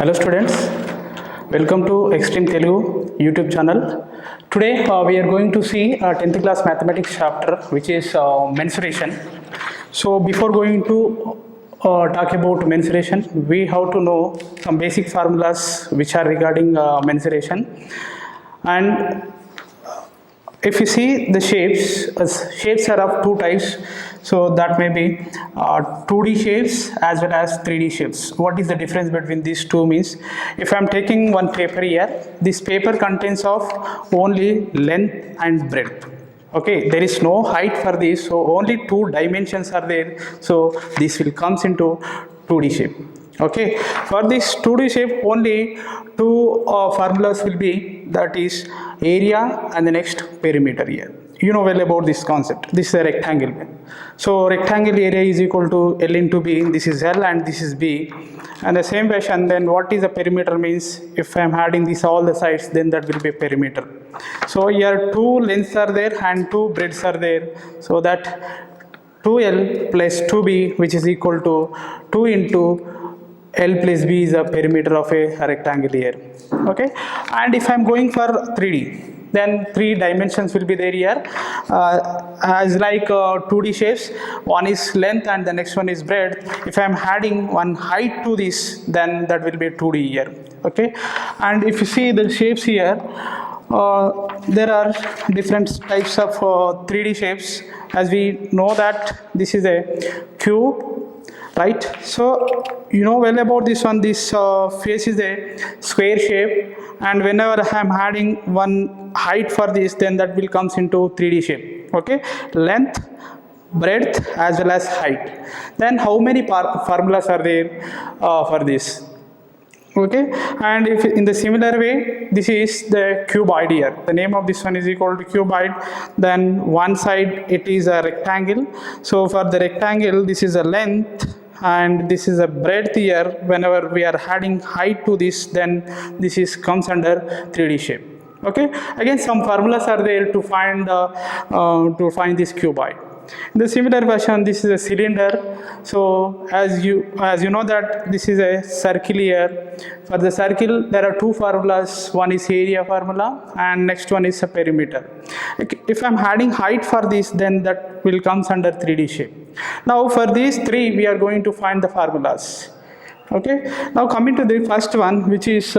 Hello students, welcome to Extreme Telugu YouTube channel. Today we are going to see 10th class mathematics chapter which is mensuration. So before going to talk about mensuration, we have to know some basic formulas which are regarding mensuration. And if you see the shapes are of two types, so that may be 2D shapes as well as 3D shapes. What is the difference between these two means, if I am taking one paper here, this paper contains of only length and breadth. Okay, there is no height for this, so only two dimensions are there, so this will comes into 2D shape. Okay, for this 2D shape only two formulas will be, that is area and the next perimeter. Here you know well about this concept. This is a rectangle, so rectangle area is equal to L into B. This is L and this is B, and the same fashion then what is the perimeter means, if I am adding this all the sides, then that will be a perimeter. So here two lengths are there and two breadths are there, so that 2L plus 2B which is equal to 2 into L plus B is a perimeter of a rectangle here. Okay, and if I am going for 3D, then three dimensions will be there here, as like 2D shapes. One is length and the next one is breadth. If I am adding one height to this, then that will be 2D here. Okay, and if you see the shapes here, there are different types of 3D shapes. As we know that this is a cube, right? So you know well about this one. This face is a square shape, and whenever I am adding one height for this, then that will comes into 3D shape. Okay, length, breadth as well as height. Then how many formulas are there for this? Okay, and if in the similar way, this is the cuboid here. The name of this one is equal to cuboid. Then one side it is a rectangle, so for the rectangle this is a length and this is a breadth here. Whenever we are adding height to this, then this is comes under 3D shape. Okay, again some formulas are there to find this cuboid. In the similar fashion, this is a cylinder. So as you know that this is a circle here. For the circle there are two formulas. One is area formula and next one is a perimeter. If I am adding height for this, then that will comes under 3D shape. Now for these three we are going to find the formulas. Okay, now coming to the first one, which is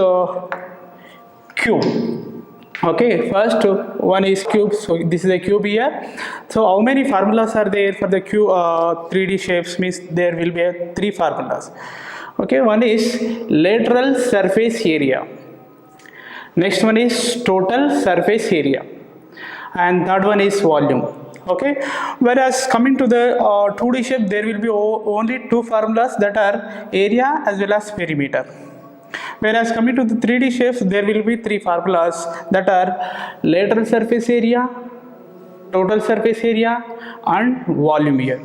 cube. Okay, first one is cube, so this is a cube here. So how many formulas are there for the cube 3D shapes means, there will be three formulas. Okay, one is lateral surface area, next one is total surface area, and third one is volume. Okay, whereas coming to the 2D shape, there will be only two formulas, that are area as well as perimeter. Whereas coming to the 3D shapes, there will be three formulas, that are lateral surface area, total surface area and volume here.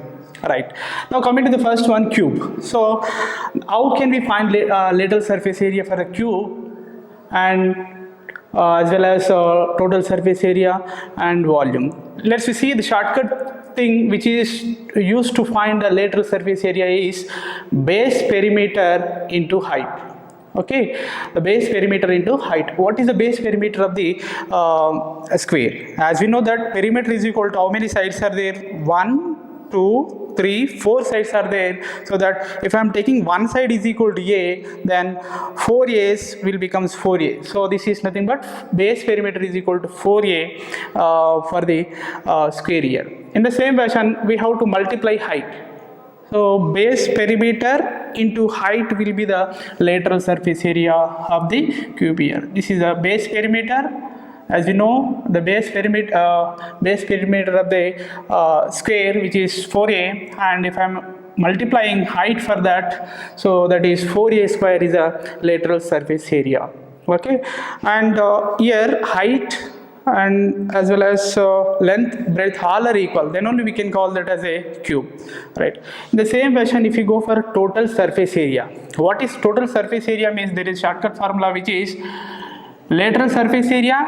Right, now coming to the first one, cube. So how can we find lateral surface area for a cube, and as well as total surface area and volume? Let's see, the shortcut thing which is used to find the lateral surface area is base perimeter into height. Okay, the base perimeter into height. What is the base perimeter of the square? As we know that perimeter is equal to how many sides are there? 1, 2, 3, 4 sides are there. So that if I am taking one side is equal to A, then 4 A's will becomes 4A. So this is nothing but base perimeter is equal to 4A for the square here. In the same fashion, we have to multiply height. So base perimeter into height will be the lateral surface area of the cube here. This is a base perimeter. As we know, the base perimeter of the square, which is 4A, and if I am multiplying height for that, so that is 4A square is a lateral surface area. Okay, and here height and as well as length, breadth all are equal, then only we can call that as a cube. Right, in the same fashion, if you go for total surface area, what is total surface area means, there is shortcut formula which is lateral surface area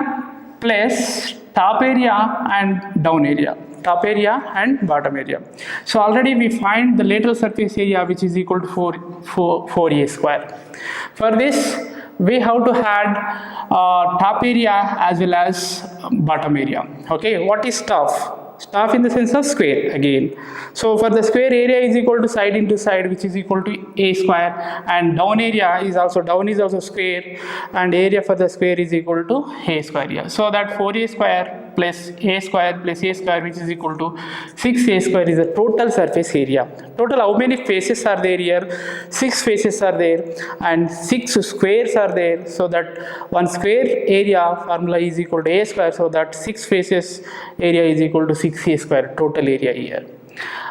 plus top area and down area. top area and bottom area. So already we find the lateral surface area, which is equal to 4a square. For this we have to add top area as well as bottom area. Okay, what is top? Top in the sense of square again. So for the square, area is equal to side into side, which is equal to a square, and down area is also square, and area for the square is equal to a square. Yeah. So that 4a square plus a square, which is equal to 6a square, is the total surface area. Total how many faces are there here? 6 faces are there and 6 squares are there. So that one square area formula is equal to a square. So that 6 faces area is equal to 6a square, total area here.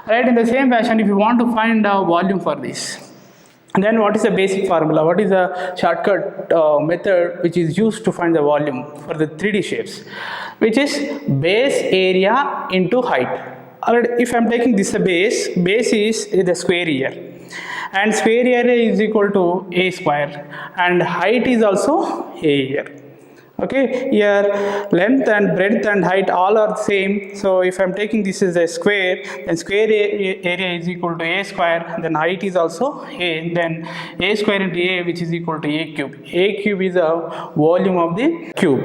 Right, in the same fashion, if you want to find a volume for this, then what is the basic formula? What is the shortcut method which is used to find the volume for the 3D shapes? Which is base area into height. Alright, if I am taking this a base is the square here, and square area is equal to a square, and height is also a here. Okay, here length and breadth and height all are the same. So if I am taking this as a square, then square area is equal to a square, then height is also a, then a square into a, which is equal to a cube. A cube is the volume of the cube.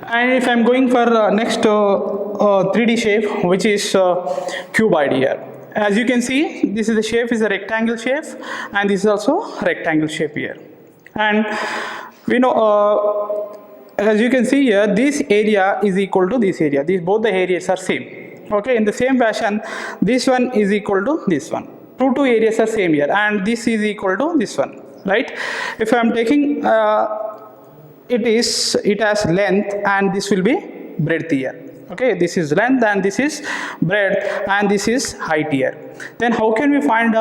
And if I am going for next 3D shape, which is cuboid here. As you can see, this is the shape is a rectangle shape, and this is also rectangle shape here. And we know as you can see here, this area is equal to this area. These both the areas are same. Okay, in the same fashion, this one is equal to this one. Two areas are same here, and this is equal to this one, right? If I am taking it has length, and this will be breadth here. Okay, this is length and this is breadth, and this is height here. Then how can we find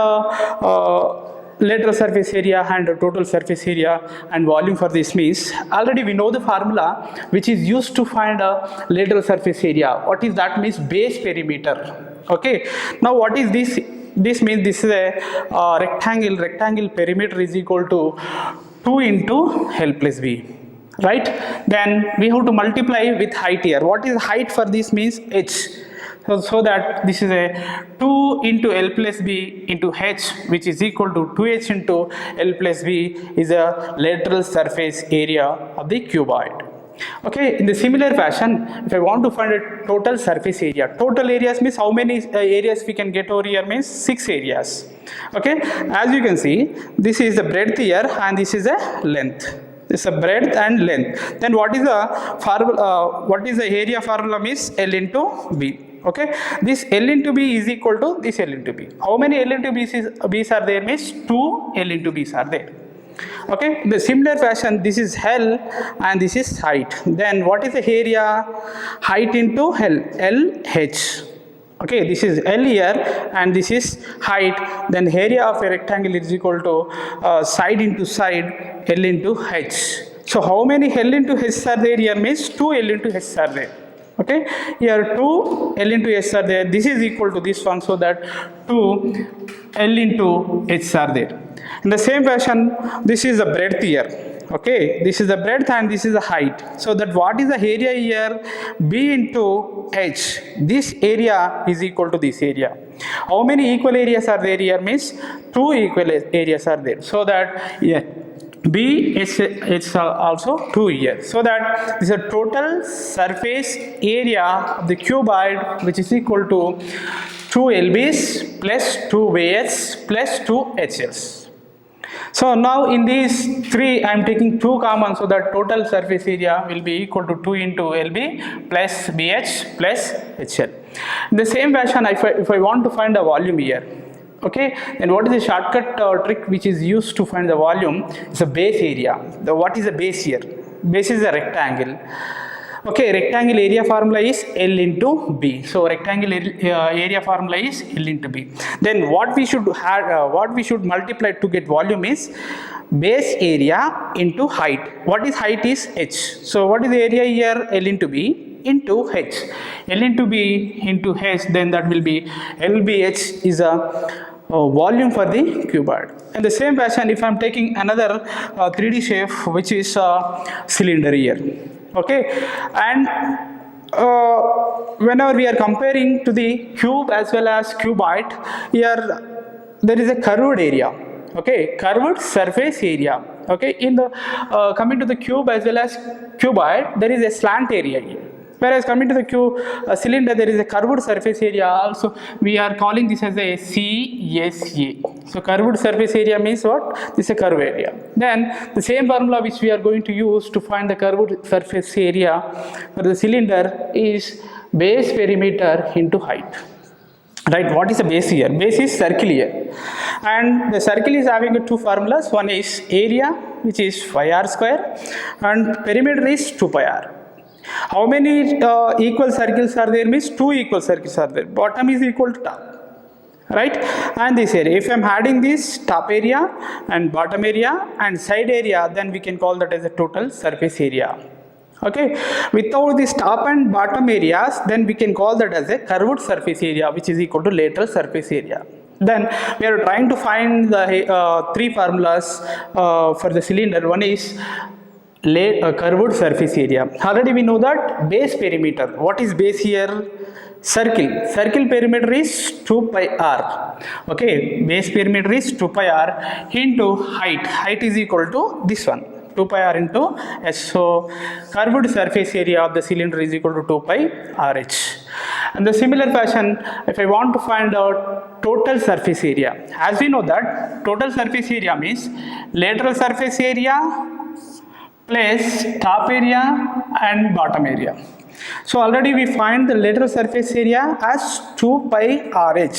lateral surface area and total surface area and volume for this? Means already we know the formula which is used to find a lateral surface area. What is that? Means base perimeter. Okay, now what is this? This means this is a rectangle perimeter is equal to 2 into L plus B, right? Then we have to multiply with height here. What is height for this? Means h. So that this is a 2 into L plus B into H, which is equal to 2H into L plus B, is a lateral surface area of the cuboid. Okay, in the similar fashion, if I want to find a total surface area, total areas means how many areas we can get over here? Means 6 areas. Okay, as you can see, this is the breadth here and this is a length. This is a breadth and length. Then what is the formula? What is the area formula? Means L into B. Okay, this L into B is equal to this L into B. How many L into B's are there? Means 2 L into B's are there. Okay, in the similar fashion, this is L and this is height. Then what is the area? Height into LH. Okay, this is L here and this is height. Then area of a rectangle is equal to side into side, L into H. So how many L into H are there here? Means 2 L into H are there. Okay, here 2 L into H are there. This is equal to this one, so that 2 L into H are there. In the same fashion, this is the breadth here. Okay, this is the breadth and this is the height. So that what is the area here? B into H. This area is equal to this area. How many equal areas are there here? Means 2 equal areas are there. So that B is also 2 here. So that this is a total surface area of the cuboid, which is equal to 2 LBs plus 2 VHs plus 2 HLs. So now in these 3 I am taking 2 common, so that total surface area will be equal to 2 into LB plus BH plus HL. In the same fashion, if I want to find the volume here, okay, then what is the shortcut trick which is used to find the volume? It's a base area. What is the base here? Base is a rectangle. Okay, rectangle area formula is L into B. So rectangle area formula is L into B. Then what we should multiply to get volume is base area into height. What is height? Is H. So what is the area here? L into B into H. L into B into H, then that will be LBH is a volume for the cuboid. In the same fashion, if I am taking another 3D shape which is cylinder here. Okay, and whenever we are comparing to the cube as well as cuboid, here there is a curved area, okay, curved surface area, okay. In the coming to the cube as well as cuboid, there is a slant area here. Whereas coming to the cylinder, there is a curved surface area. Also, we are calling this as a CSA. So, curved surface area means what? This is a curved area. Then, the same formula which we are going to use to find the curved surface area for the cylinder is base perimeter into height. Right, what is the base here? Base is circle here, and the circle is having two formulas. One is area, which is pi r square, and perimeter is 2 pi r. How many equal circles are there? Means 2 equal circles are there. Bottom is equal to top, right? And this area, if I am adding this top area and bottom area and side area, then we can call that as a total surface area. Okay, without this top and bottom areas, then we can call that as a curved surface area, which is equal to lateral surface area. Then we are trying to find the three formulas for the cylinder. One is curved surface area. Already we know that base perimeter. What is base here? Circle. Circle perimeter is 2 pi r. Okay, base perimeter is 2 pi r into height. Height is equal to this one, 2 pi r into s. So curved surface area of the cylinder is equal to 2 pi rh. And the similar fashion, if I want to find out total surface area, as we know that total surface area means lateral surface area plus top area and bottom area. So already we find the lateral surface area as 2 pi rh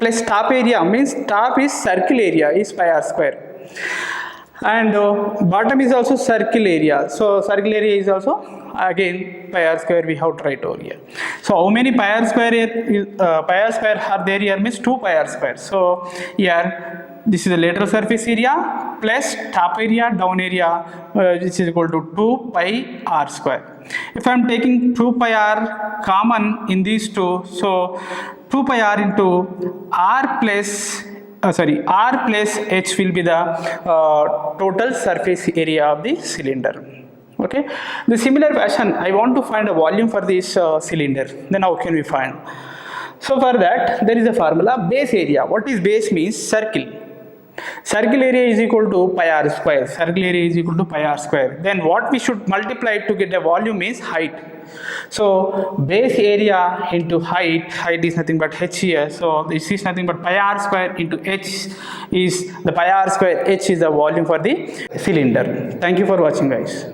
plus top area means top is circle area is pi r square, and bottom is also circle area. So circle area is also again pi r square we have to write over here. So how many pi r square are there here? Means 2 pi r square. So here this is the lateral surface area plus top area down area, which is equal to 2 pi r square. If I am taking 2 pi r common in these two, so 2 pi r into r plus h will be the total surface area of the cylinder. Okay, the similar fashion, I want to find a volume for this cylinder. Then how can we find? So for that, there is a formula, base area. What is base means? Circle. Circle area is equal to pi r square. Circle area is equal to pi r square. Then what we should multiply to get a volume is height. So base area into height. Height is nothing but h here. So this is nothing but pi r square into h is the pi r square. H is the volume for the cylinder. Thank you for watching, guys.